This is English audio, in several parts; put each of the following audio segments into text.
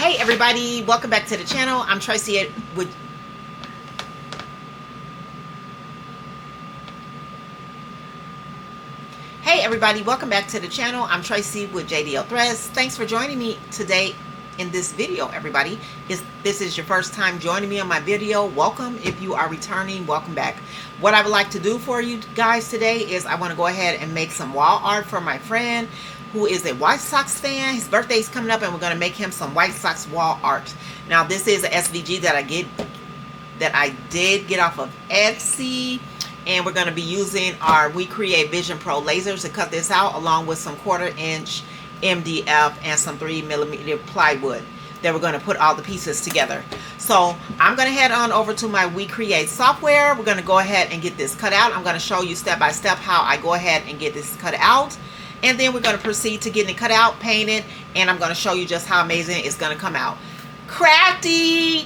Hey everybody, welcome back to the channel. I'm Tracy with Hey everybody, welcome back to the channel. I'm Tracy with JDL Threads. Thanks for joining me today in this video, everybody. If this is your first time joining me on my video, welcome. If you are returning, welcome back. What I would like to do for you guys today is I want to go ahead and make some wall art for my friend who is a White Sox fan. His birthday is coming up and we're going to make him some White Sox wall art. Now this is a SVG that I did get off of Etsy, and we're going to be using our We Create Vision Pro lasers to cut this out, along with some 1/4 inch MDF and some 3mm plywood that we're going to put all the pieces together. So I'm going to head on over to my We Create software. We're going to go ahead and get this cut out. I'm going to show you step by step how I go ahead and get this cut out. And then we're going to proceed to getting it cut out, painted, and I'm going to show you just how amazing it's going to come out. Crafty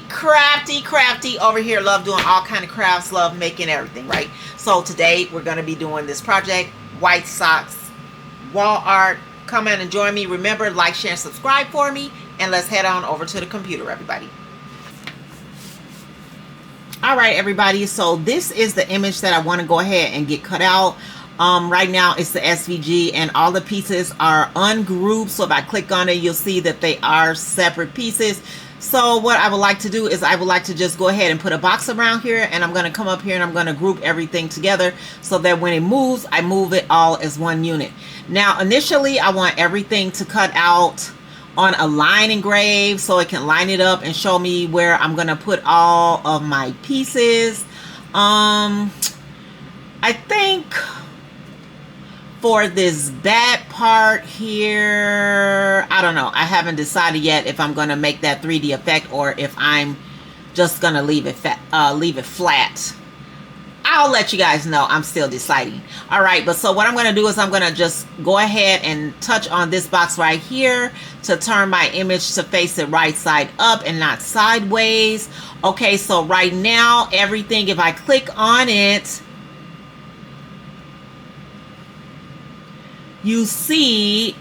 over here. Love doing all kind of crafts, love making everything, right? So today we're going to be doing this project, White Sox wall art. Come in and join me. Remember, like, share, and subscribe for me, and let's head on over to the computer, everybody. All right, everybody, so this is the image that I want to go ahead and get cut out. Right now it's the SVG and all the pieces are ungrouped, so if I click on it you'll see that they are separate pieces. So what I would like to do is I would like to just go ahead and put a box around here, and I'm going to come up here and I'm going to group everything together so that when it moves, I move it all as one unit. Now initially I want everything to cut out on a line engraved so it can line it up and show me where I'm going to put all of my pieces. I think for this back part here, I don't know. I haven't decided yet if I'm going to make that 3D effect or if I'm just going to leave it flat. I'll let you guys know. I'm still deciding. All right, but so what I'm going to do is I'm going to just go ahead and touch on this box right here to turn my image to face it right side up and not sideways. Okay, so right now everything, if I click on it, you see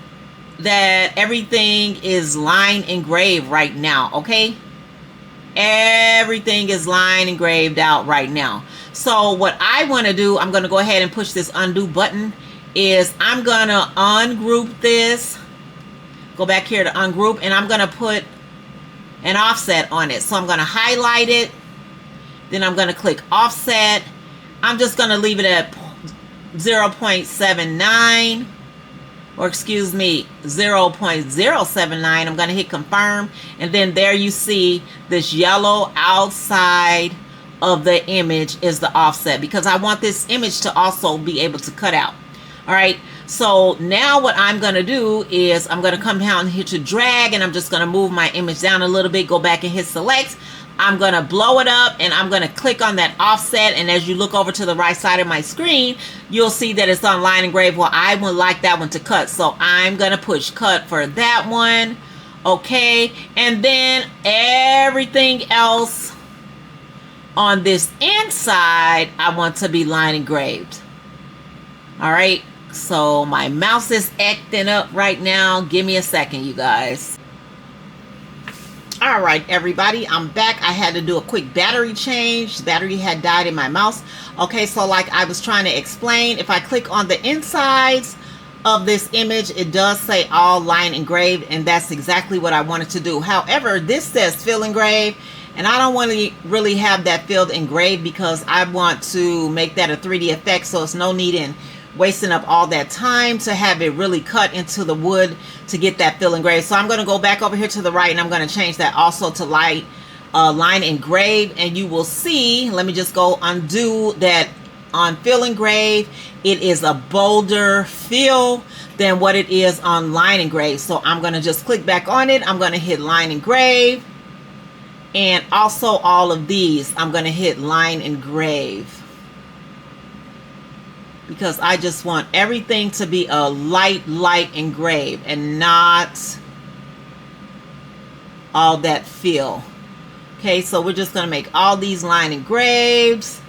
that everything is line engraved right now, okay? Everything is line engraved out right now. So what I want to do, I'm going to go ahead and push this undo button, is I'm going to ungroup this. Go back here to ungroup, and I'm going to put an offset on it. So I'm going to highlight it. Then I'm going to click offset. I'm just going to leave it at 0.79. Or excuse me, 0.079. I'm going to hit confirm, and then there you see this yellow outside of the image is the offset, because I want this image to also be able to cut out. All right, so now what I'm going to do is I'm going to come down here to drag, and I'm just going to move my image down a little bit, go back and hit select. I'm going to blow it up, and I'm going to click on that offset, and as you look over to the right side of my screen, you'll see that it's on line engraved. Well, I would like that one to cut, so I'm going to push cut for that one. Okay, and then everything else on this inside I want to be line engraved. All right, so my mouse is acting up right now. Give me a second, you guys. All right, everybody, I'm back. I had to do a quick battery change. The battery had died in my mouse. Okay, so like I was trying to explain, if I click on the insides of this image, it does say all line engraved, and that's exactly what I wanted to do. However, this says fill engraved, and I don't want to really have that filled engraved because I want to make that a 3D effect, so it's no need in wasting up all that time to have it really cut into the wood to get that fill engraved. So I'm going to go back over here to the right, and I'm going to change that also to line engraved, and you will see, let me just go undo that. On fill engraved, it is a bolder fill than what it is on line engraved. So I'm going to just click back on it. I'm going to hit line engraved, and also all of these I'm going to hit line engraved, because I just want everything to be a light engraved and not all that fill. Okay, so we're just going to make all these line engraves.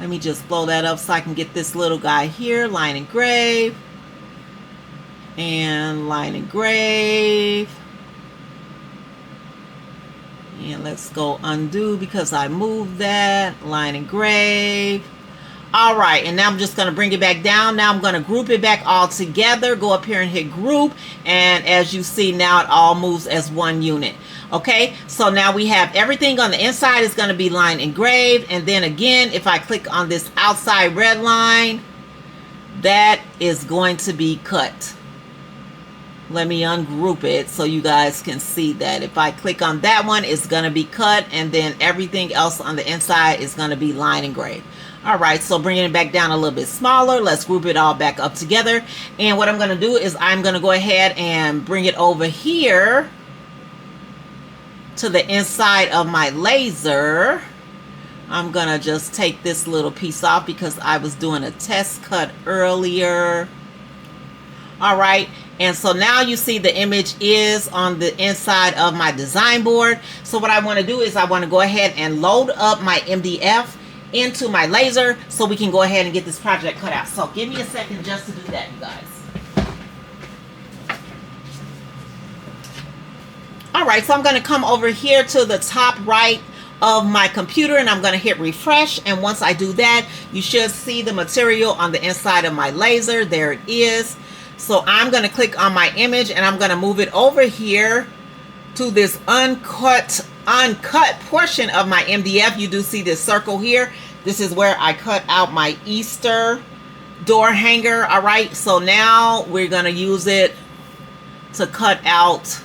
Let me just blow that up so I can get this little guy here. Line engrave. And line engrave. And let's go undo because I moved that. Line engrave. All right, and now I'm just going to bring it back down. Now I'm going to group it back all together. Go up here and hit group. And as you see, now it all moves as one unit. Okay, so now we have everything on the inside is going to be line engraved. And then again, if I click on this outside red line, that is going to be cut. Let me ungroup it so you guys can see that. If I click on that one, it's going to be cut. And then everything else on the inside is going to be line engraved. All right, so bringing it back down a little bit smaller. Let's group it all back up together. And what I'm going to do is I'm going to go ahead and bring it over here to the inside of my laser. I'm going to just take this little piece off because I was doing a test cut earlier. All right, and so now you see the image is on the inside of my design board. So what I want to do is I want to go ahead and load up my MDF into my laser so we can go ahead and get this project cut out. So give me a second just to do that, you guys. All right, so I'm going to come over here to the top right of my computer and I'm going to hit refresh. And once I do that, you should see the material on the inside of my laser. There it is. So I'm going to click on my image and I'm going to move it over here to this uncut portion of my MDF. You do see this circle here. This is where I cut out my Easter door hanger. All right, so now we're going to use it to cut out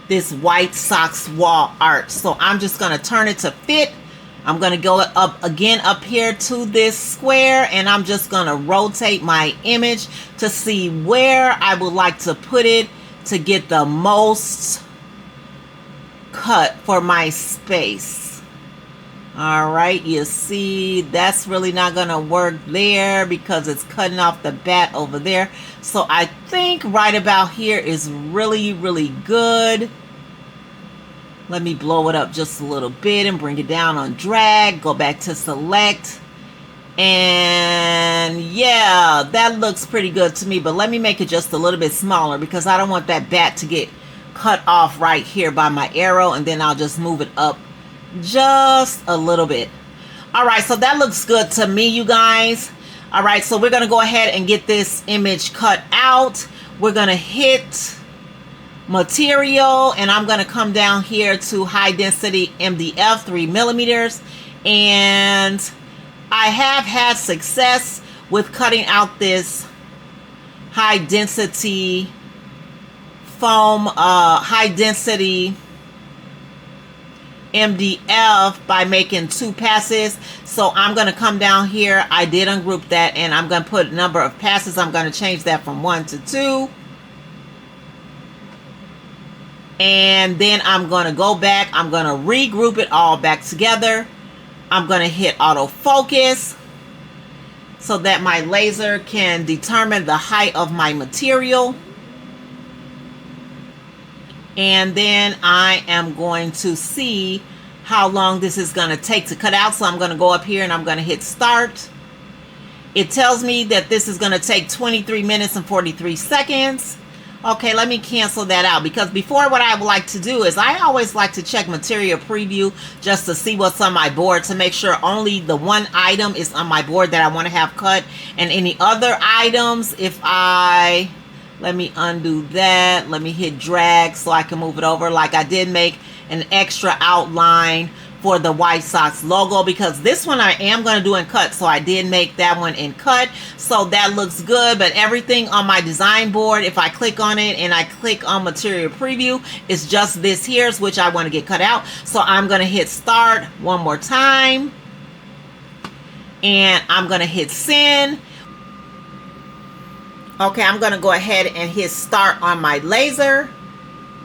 this White Sox wall art. So I'm just going to turn it to fit. I'm going to go up again up here to this square and I'm just going to rotate my image to see where I would like to put it to get the most cut for my space. All right, you see that's really not gonna work there because it's cutting off the bat over there. So I think right about here is really good. Let me blow it up just a little bit and bring it down on drag. Go back to select. And yeah, that looks pretty good to me, but let me make it just a little bit smaller because I don't want that bat to get cut off right here by my arrow, and then I'll just move it up just a little bit. All right, so that looks good to me, you guys. All right, so we're gonna go ahead and get this image cut out. We're gonna hit material and I'm gonna come down here to high density MDF 3mm, and I have had success with cutting out this high density foam, high density MDF by making 2 passes. So I'm going to come down here. I did ungroup that and I'm going to put number of passes. I'm going to change that from 1 to 2. And then I'm going to go back. I'm going to regroup it all back together. I'm going to hit autofocus so that my laser can determine the height of my material. And then I am going to see how long this is going to take to cut out. So I'm going to go up here and I'm going to hit start. It tells me that this is going to take 23 minutes and 43 seconds. Okay, let me cancel that out because before, what I would like to do is I always like to check material preview just to see what's on my board to make sure only the one item is on my board that I want to have cut, and any other items, if I... Let me undo that. Let me hit drag so I can move it over. Like I did make an extra outline for the White Sox logo because this one I am going to do in cut. So I did make that one in cut. So that looks good. But everything on my design board, if I click on it and I click on material preview, it's just this here, which I want to get cut out. So I'm going to hit start one more time. And I'm going to hit send. Okay, I'm going to go ahead and hit start on my laser.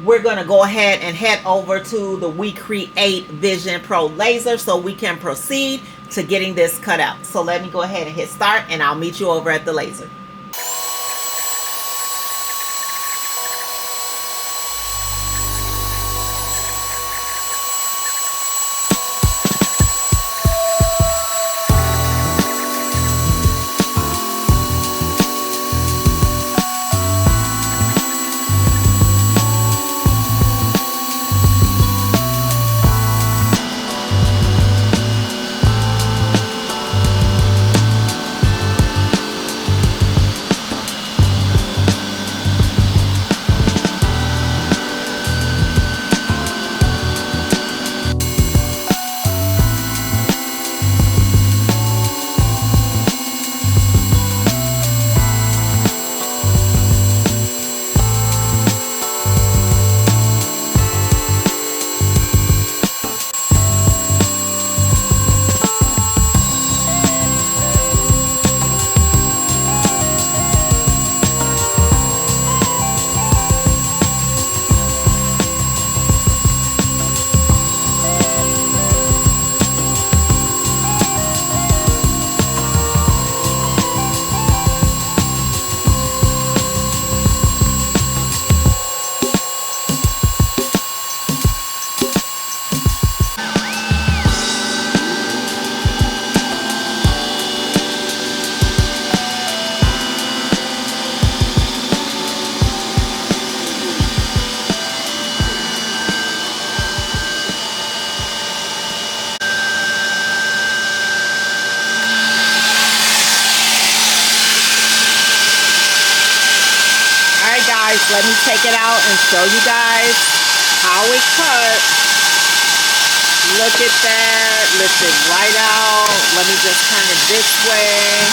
We're going to go ahead and head over to the We Create Vision Pro laser so we can proceed to getting this cut out. So let me go ahead and hit start and I'll meet you over at the laser. right, so let me take it out and show you guys how it cuts. Look at that. Lift it right out. Let me just turn it this way.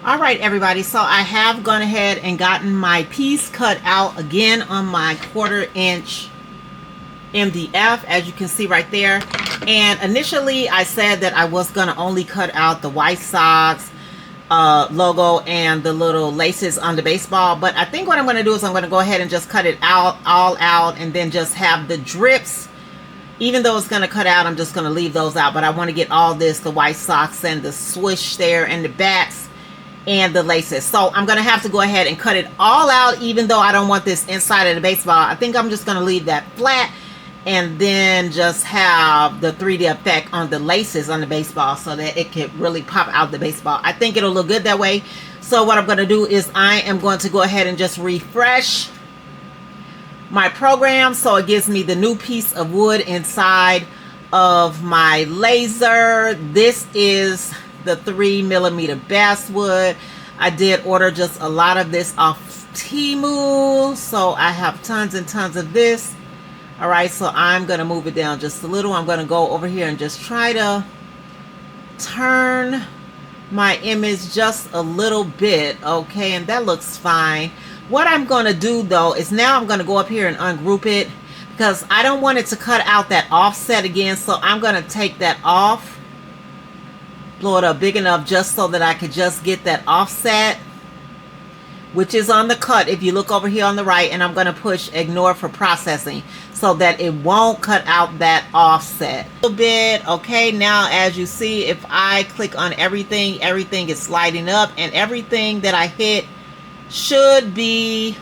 All right, everybody, so I have gone ahead and gotten my piece cut out again on my 1/4 inch MDF, as you can see right there. And initially I said that I was going to only cut out the White Sox logo and the little laces on the baseball, but I think what I'm going to do is I'm going to go ahead and just cut it all out, and then just have the drips. Even though it's going to cut out, I'm just going to leave those out, but I want to get all this, the White Sox and the swoosh there and the bats and the laces. So I'm going to have to go ahead and cut it all out, even though I don't want this inside of the baseball. I think I'm just going to leave that flat and then just have the 3D effect on the laces on the baseball so that it can really pop out the baseball. I think it'll look good that way. So what I'm going to do is I am going to go ahead and just refresh my program so it gives me the new piece of wood inside of my laser. This is the 3mm basswood. I did order just a lot of this off Temu, so I have tons and tons of this. All right, so I'm gonna move it down just a little. I'm gonna go over here and just try to turn my image just a little bit. Okay, and that looks fine. What I'm gonna do though is now I'm gonna go up here and ungroup it, because I don't want it to cut out that offset again. So I'm gonna take that off, blow it up big enough just so that I could just get that offset, which is on the cut if you look over here on the right, and I'm going to push ignore for processing so that it won't cut out that offset a little bit. Okay, now as you see, if I click on everything is sliding up, and everything that I hit should be,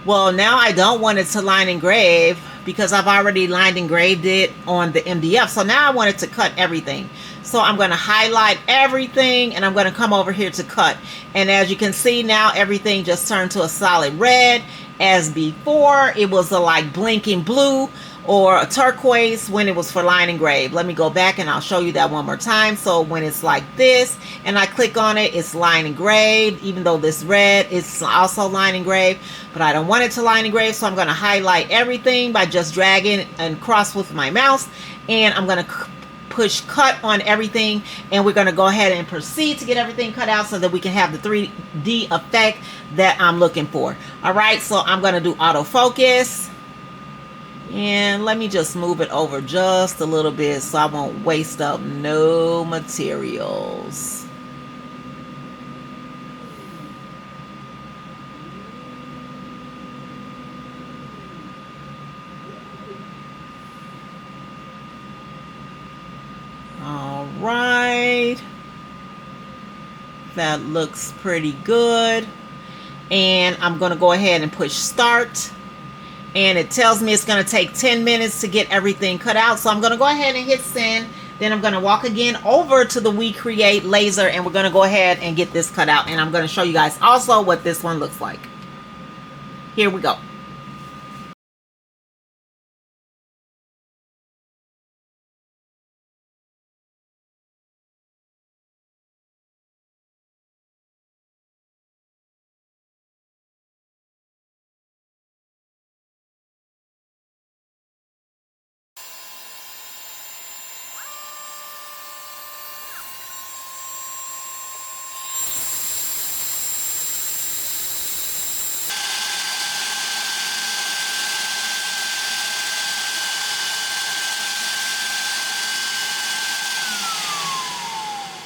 well, now I don't want it to line engrave because I've already lined engraved it on the MDF. So now I want it to cut everything. So I'm going to highlight everything and I'm going to come over here to cut. And as you can see now, everything just turned to a solid red. As before, it was a like blinking blue or a turquoise when it was for line engrave. Let me go back and I'll show you that one more time. So when it's like this and I click on it, it's line engraved, even though this red is also line engraved, but I don't want it to line engrave. So I'm going to highlight everything by just dragging and cross with my mouse, and I'm going to push cut on everything, and we're going to go ahead and proceed to get everything cut out so that we can have the 3D effect that I'm looking for. All right, so I'm going to do autofocus, and let me just move it over just a little bit so I won't waste up no materials. All right, that looks pretty good, and I'm going to go ahead and push start, and it tells me it's going to take 10 minutes to get everything cut out. So I'm going to go ahead and hit send. Then I'm going to walk again over to the We Create laser, and we're going to go ahead and get this cut out, and I'm going to show you guys also what this one looks like. Here we go.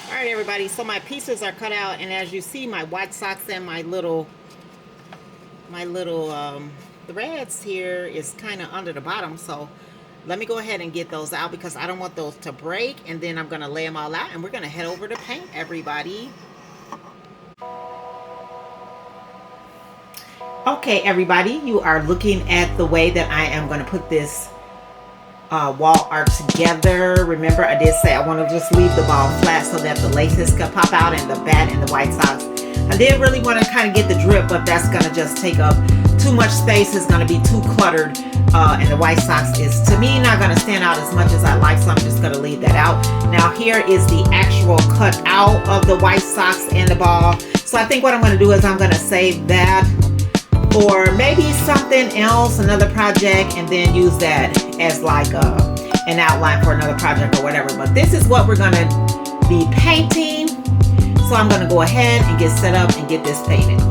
All right, everybody, so my pieces are cut out, and as you see, my White Sox and my little threads here is kind of under the bottom. So let me go ahead and get those out because I don't want those to break, and then I'm going to lay them all out, and we're going to head over to paint, everybody. Okay, everybody, you are looking at the way that I am going to put this wall art together. Remember, I did say I want to just leave the ball flat so that the laces could pop out and the bat and the white socks. I did really want to kind of get the drip, but that's going to just take up too much space. It's going to be too cluttered. And the white socks is, to me, not going to stand out as much as I like, so I'm just going to leave that out. Now, here is the actual cut out of the white socks and the ball. So I think what I'm going to do is I'm going to save that for maybe something else, another project, and then use that as like an outline for another project or whatever. But this is what we're going to be painting. So I'm going to go ahead and get set up and get this painted.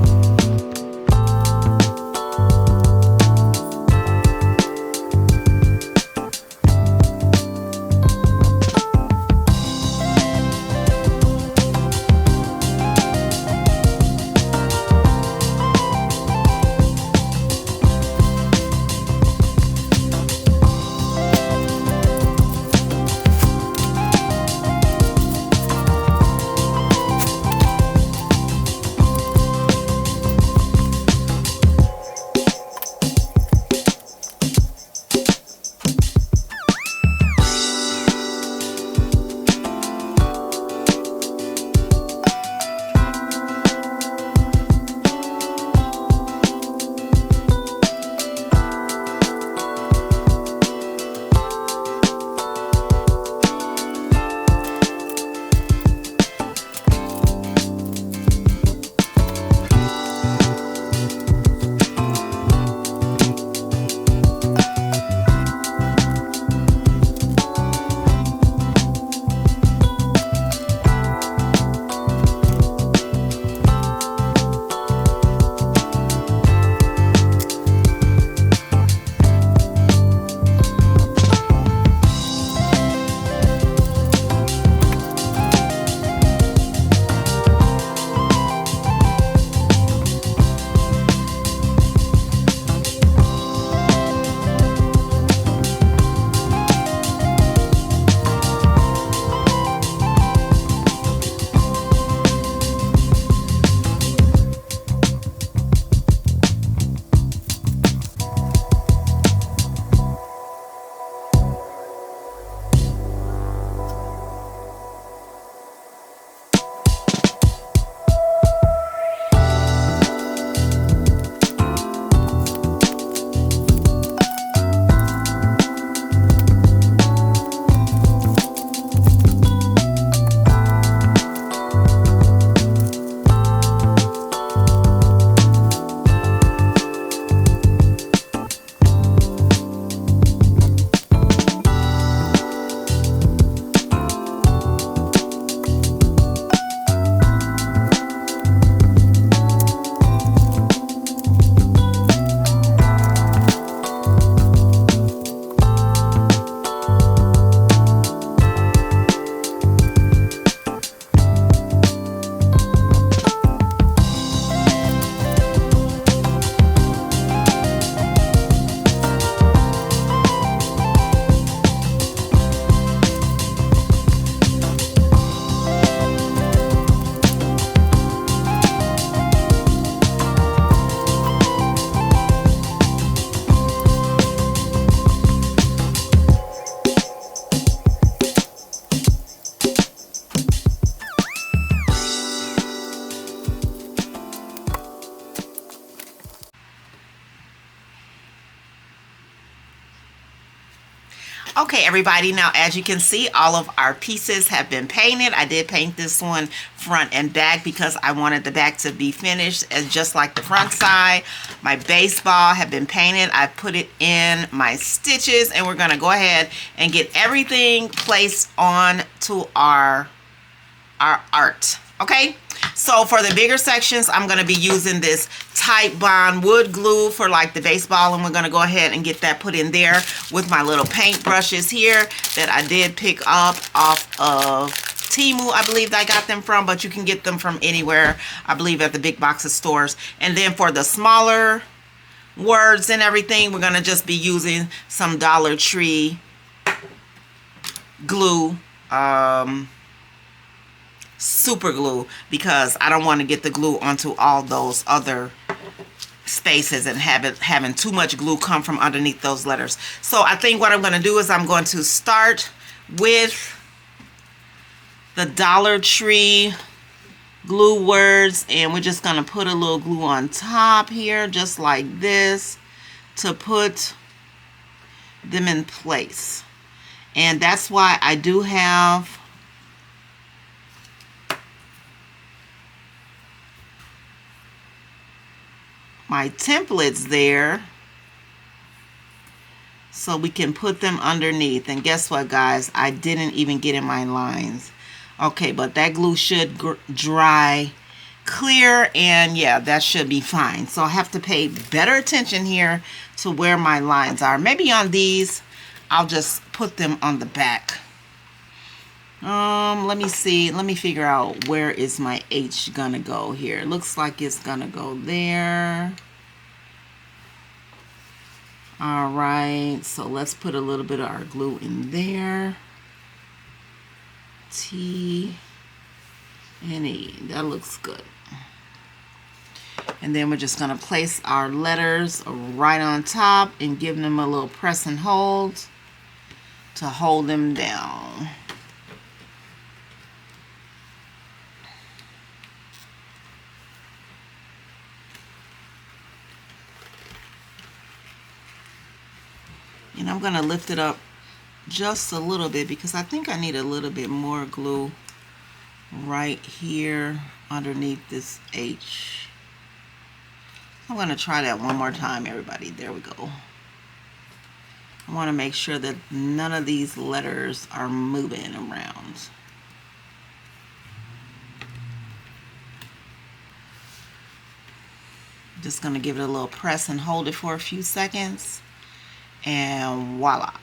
Okay, everybody, now as you can see, all of our pieces have been painted. I did paint this one front and back because I wanted the back to be finished as just like the front side. My baseball have been painted. I put it in my stitches, and we're going to go ahead and get everything placed on to our art. Okay, so for the bigger sections, I'm going to be using this Type Bond wood glue for like the baseball, and we're going to go ahead and get that put in there with my little paint brushes here that I did pick up off of Temu. I believe I got them from, but you can get them from anywhere, I believe at the big box of stores. And then for the smaller words and everything, we're going to just be using some Dollar Tree glue, super glue, because I don't want to get the glue onto all those other spaces and having too much glue come from underneath those letters. So I think what I'm going to do is I'm going to start with the Dollar Tree glue words, and we're just going to put a little glue on top here, just like this, to put them in place. And that's why I do have my templates there, so we can put them underneath. And guess what, guys? I didn't even get in my lines. Okay, but that glue should dry clear, and yeah, that should be fine. So I have to pay better attention here to where my lines are. Maybe on these, I'll just put them on the back. Let me see. Let me figure out where is my H gonna go here. It looks like it's gonna go there. All right, so let's put a little bit of our glue in there. T and E. That looks good. And then we're just gonna place our letters right on top and give them a little press and hold to hold them down. And I'm gonna lift it up just a little bit because I think I need a little bit more glue right here underneath this H. I'm gonna try that one more time, everybody. There we go. I want to make sure that none of these letters are moving around. Just gonna give it a little press and hold it for a few seconds, and voila.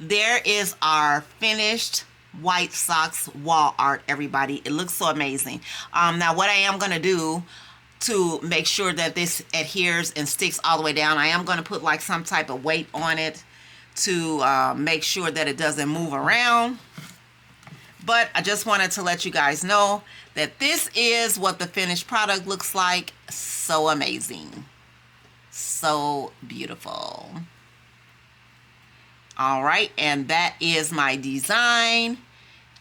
There is our finished white socks wall art, everybody. It looks so amazing. Now what I am going to do to make sure that this adheres and sticks all the way down, I am going to put like some type of weight on it to make sure that it doesn't move around. But I just wanted to let you guys know that this is what the finished product looks like. So amazing. So beautiful. All right, and that is my design.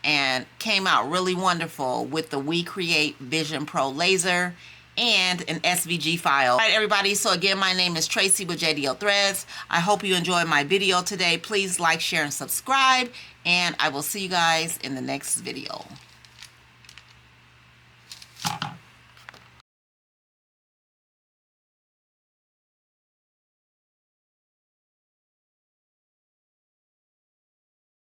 and came out really wonderful with the We Create Vision Pro laser and an SVG file. All right, everybody, so again, my name is Tracy with JDL Threads. I hope you enjoyed my video today. Please like, share, and subscribe, and I will see you guys in the next video.